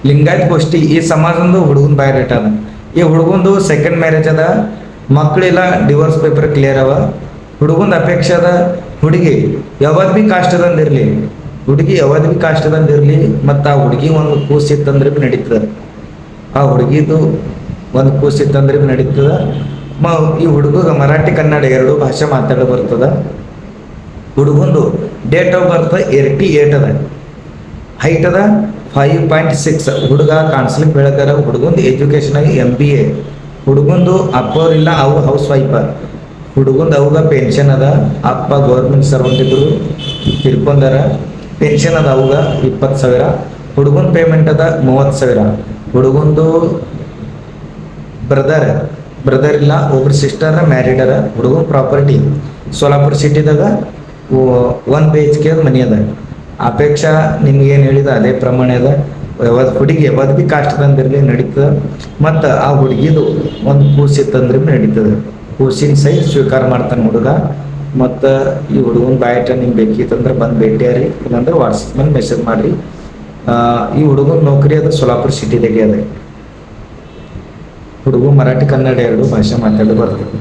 ಲಿಂಗಾಯತ್ ಗೋಷ್ಠಿ ಈ ಸಮಾಜಂದು ಹುಡುಗನ ಬಯೋಡೇಟ್ ಅದ. ಈ ಹುಡುಗಂದು ಸೆಕೆಂಡ್ ಮ್ಯಾರೇಜ್ ಅದ, ಮಕ್ಕಳಿಲ್ಲ, ಡಿವೋರ್ಸ್ ಪೇಪರ್ ಕ್ಲಿಯರ್ ಅವ. ಹುಡುಗಂದು ಅಪೇಕ್ಷೆ ಅದ ಹುಡುಗಿ ಯಾವದ್ ಬಿ ಕಾಸ್ಟ್ ಅದಂದಿರ್ಲಿ, ಹುಡುಗಿ ಯಾವದ್ ಬಿ ಕಾಸ್ಟ್ ಅದಂದಿರ್ಲಿ, ಮತ್ತು ಆ ಹುಡುಗಿ ಒಂದು ಕೂಸಿತ್ತಂದ್ರೆ ಬಿ ನಡೀತದ. ಆ ಹುಡುಗಿದು ಒಂದು ಕೂಸಿತ್ತಂದ್ರೆ ಬಿ ನಡೀತದ. ಈ ಹುಡುಗ ಮರಾಠಿ ಕನ್ನಡ ಎರಡು ಭಾಷೆ ಮಾತಾಡ ಬರ್ತದ. ಹುಡುಗಂದು ಡೇಟ್ ಆಫ್ ಬರ್ತ್ 88 ಅದ, ಹೈಟ್ ಅದ 5.6. ಹುಡುಗ ಕಾಣಿಸ್ಲಿಕ್ಕೆ ಬೆಳಗಾರ. ಹುಡುಗಂದು ಎಜುಕೇಶನ್ ಆಗಿ MBA. ಹುಡುಗಂದು ಅಪ್ಪವ್ರು ಇಲ್ಲ, ಅವು ಹೌಸ್ ವೈಫ್. ಹುಡುಗಂದು ಅವಾಗ ಪೆನ್ಷನ್ ಅದ. ಅಪ್ಪ ಗೌರ್ಮೆಂಟ್ ಸರ್ವೆಂಟ್ ಇದ್ರು, ತಿರ್ಕೊಂಡಾರ. ಪೆನ್ಷನ್ ಅದ ಅವಾಗ 20,000. ಹುಡುಗನ ಪೇಮೆಂಟ್ ಅದ 30,000. ಹುಡುಗಂದು ಬ್ರದರ್ ಇಲ್ಲ, ಒಬ್ರು ಸಿಸ್ಟರ್ ಮ್ಯಾರಿಡ್ ಅದ. ಹುಡುಗನ ಪ್ರಾಪರ್ಟಿ ಸೋಲಾಪುರ ಸಿಟಿದಾಗ 1 BHK ಮನಿ ಅದ. ಅಪೇಕ್ಷಾ ನಿಮ್ಗೇನು ಹೇಳಿದ ಅದೇ ಪ್ರಮಾಣ ಅದ. ಹುಡುಗಿ ಯಾವ್ದು ಬಿ ಕಾಸ್ಟ್ ತಂದಿರಲಿ ನಡೀತದ. ಮತ್ತು ಆ ಹುಡುಗಿದು ಒಂದು ಕೂಸಿತ್ತಂದ್ರೆ ಬಿ ನಡೀತದೆ. ಕೂಸಿನ ಸೈಜ್ ಸ್ವೀಕಾರ ಮಾಡ್ತಾನೆ ಹುಡುಗ. ಮತ್ತು ಈ ಹುಡುಗನ ಬಾಯಟ ನಿಮ್ಗೆ ಬೇಕಿತ್ತಂದ್ರೆ ಬಂದು ಭೇಟಿಯಾರಿ, ಇಲ್ಲಾಂದ್ರೆ ವಾಟ್ಸಪ್ ಮೇಲೆ ಮೆಸೇಜ್ ಮಾಡಿರಿ. ಈ ಹುಡುಗನ ನೌಕರಿ ಅದು ಸೋಲಾಪುರ ಸಿಟಿದಾಗೆ ಅದ. ಹುಡುಗ ಮರಾಠಿ ಕನ್ನಡ ಎರಡು ಭಾಷೆ ಮಾತಾಡೋ ಬರ್ತದೆ.